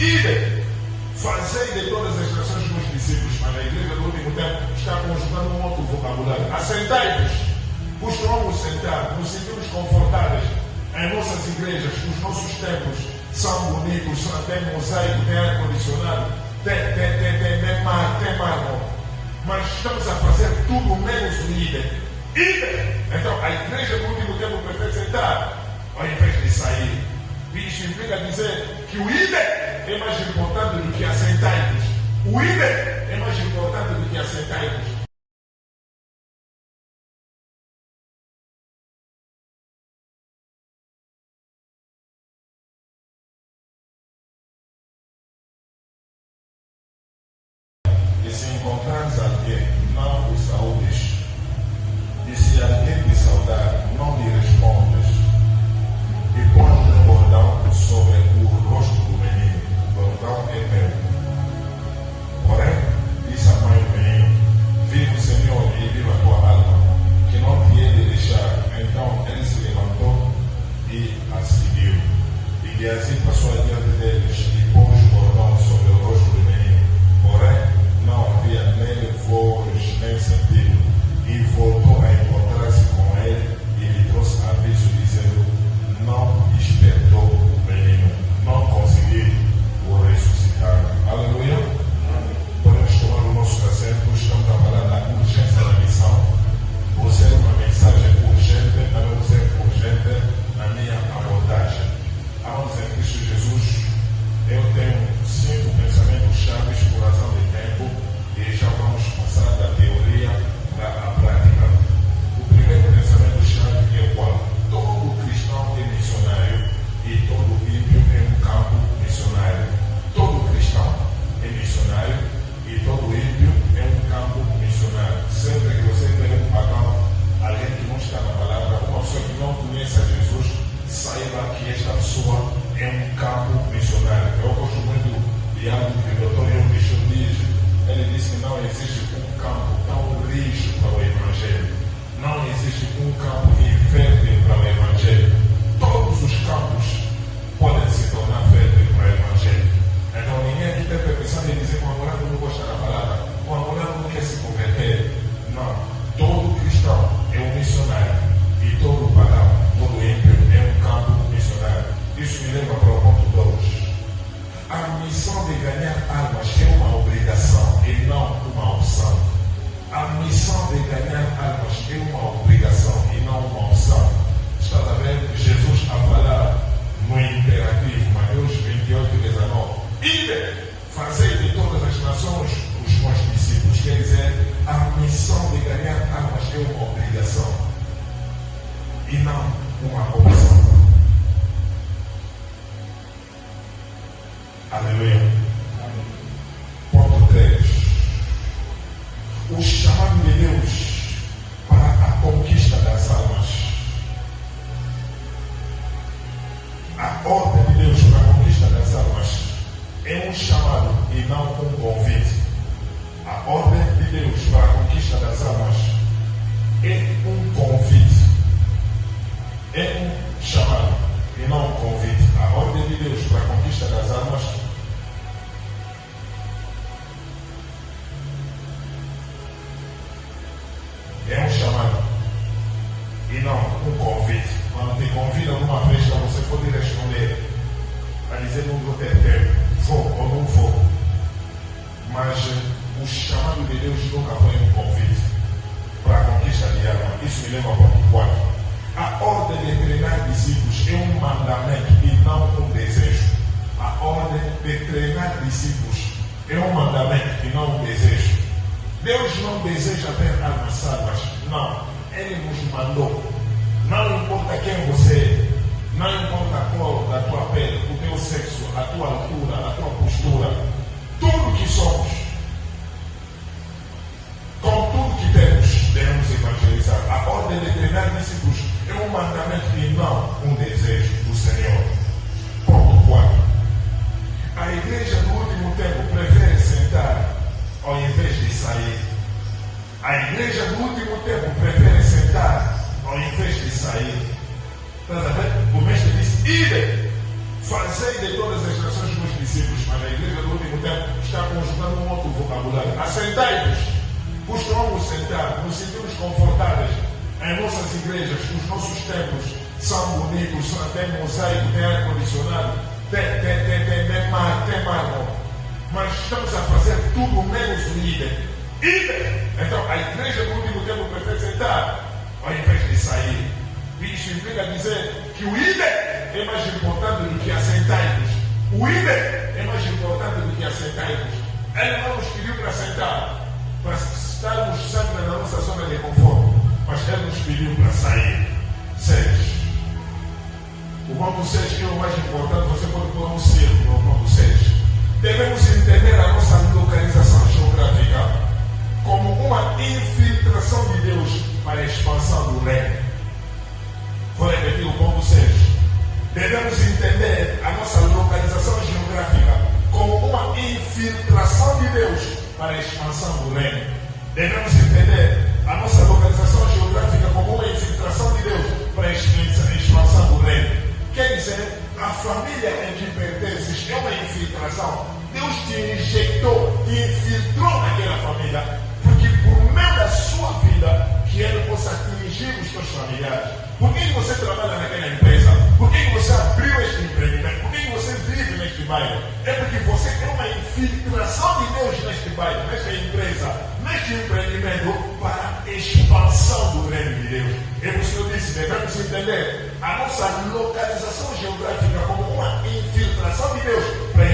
ide, fazei de todas as nações meus discípulos. Mas a igreja do último tempo está conjugando um outro vocabulário. Assentai-vos. Costumamos sentar, nos sentimos confortáveis. Em nossas igrejas, os nossos templos são bonitos, tem mosaico, tem ar-condicionado, tem mármore. Mas estamos a fazer tudo menos o ide. Ide! Então, a igreja do último tempo prefere sentar ao invés de sair. Isso implica dizer que o ide é mais importante do que assentai-vos. O ide é mais importante do que assentai-vos. E se encontrares alguém, não o saúdes. E se alguém te saudar, não lhe respondas. E põe um bordão sobre o rosto do menino. O bordão é meu. Porém, disse a mãe do menino: viva o Senhor e viva a tua alma, que não te hei de deixar. Então ele se levantou e a seguiu. E Geazi passou adiante deles e pôs o bordão sobre o rosto do menino. Porém, não havia nem voz nem sentido. E voltou a encontrar-se com ele e lhe trouxe aviso, dizendo: não despertou o menino, não conseguiu o ressuscitar. Aleluia. Podemos tomar o nosso assento. Estamos a falar da urgência da missão. Por ser uma mensagem urgente, também vou ser urgente na minha abordagem. Amados em Cristo Jesus, eu tenho 5 pensamentos chaves por razão de tempo e já vamos passar da teoria para a prática. O primeiro pensamento chave é o qual? Todo cristão é missionário e todo ímpio é um campo missionário. Todo cristão é missionário e todo ímpio é um campo missionário. Sempre que você vê um pagão, alguém que não está na palavra, uma pessoa que não conhece a Jesus, saiba que esta pessoa é um campo missionário. Eu gosto muito de algo que o Dr. Young diz. Ele disse que não existe um campo tão rijo para o Evangelho. Não existe um campo infértil para o Evangelho. Todos os campos podem se tornar férteis para o Evangelho. Então ninguém aqui tem permissão de dizer que o amorado não gosta da palavra, o amorado não quer se converter. Não. Todo cristão é um missionário e todo pagão, todo ímpio é um campo missionário. Isso me leva para o ponto 2. A missão de ganhar almas é uma obrigação e não uma opção. A missão de ganhar almas é uma obrigação e não uma opção. Estás a ver Jesus a falar no imperativo, Mateus 28:19. Ide, fazei de todas as nações os meus discípulos. Quer dizer, a missão de ganhar almas é uma obrigação e não uma opção. Aleluia. Ponto 3. O chamado de Deus para a conquista das almas. A ordem de Deus para a conquista das almas é um chamado e não um convite. A ordem de Deus para a conquista das almas é um convite. É um chamado e não um convite. A ordem de Deus para a conquista das almas é um chamado e não um convite. Quando te convida a uma festa, você pode responder a dizer: não vou ter tempo, vou ou não vou. Mas o chamado de Deus nunca foi um convite para a conquista de alma. Isso me leva ao ponto 4. A ordem de treinar discípulos é um mandamento e não um desejo. A ordem de treinar discípulos é um mandamento e não um desejo. Deus não deseja ver almas salvas. Não. Ele nos mandou. Não importa quem você é. Não importa a cor da tua pele, o teu sexo, a tua altura, a tua postura. Tudo que somos. Com tudo que temos, devemos evangelizar. A ordem de treinar discípulos é um mandamento e não um desejo do Senhor. Ponto 4. A igreja do último tempo prefere sentar ao invés de sair. A igreja do último tempo prefere sentar ao invés de sair. Estás a ver? O mestre disse: ide, fazei de todas as nações meus discípulos. Mas vocabulário. Assentai-vos. Costumamos sentar, nos sentimos confortáveis. Em nossas igrejas, os nossos templos são bonitos, tem mosaico, tem ar-condicionado, tem mármore. Mas estamos a fazer tudo menos o líder. Então, a igreja no último tempo prefere sentar, ao invés de sair. Isso implica dizer que o líder é mais importante do que assentar-vos. O líder é mais importante do que assentar-vos. Ele não nos pediu para sentar, para estarmos sempre na nossa zona de conforto, mas ele nos pediu para sair. 6. O ponto 6, que é o mais importante, você pode pôr um círculo no ponto 6. Devemos entender a nossa localização geográfica como uma infiltração de Deus para a expansão do reino. Vou repetir o ponto 6. Devemos entender a nossa localização geográfica como uma infiltração de Deus para a expansão do reino. Devemos entender a nossa localização geográfica como uma infiltração de Deus para a expansão do reino. Quer dizer, a família em que pertences é uma infiltração. Deus te injetou, te infiltrou naquela família, porque por meio da sua vida, que Ele possa atingir os teus familiares. Por que você trabalha naquela empresa? Por que você abriu este empreendimento? Por que você vive neste bairro? É porque você é uma infiltração de Deus neste bairro, nesta empresa, neste empreendimento, para a expansão do reino de Deus. É por isso que eu disse, devemos entender a nossa localização geográfica como uma infiltração de Deus para a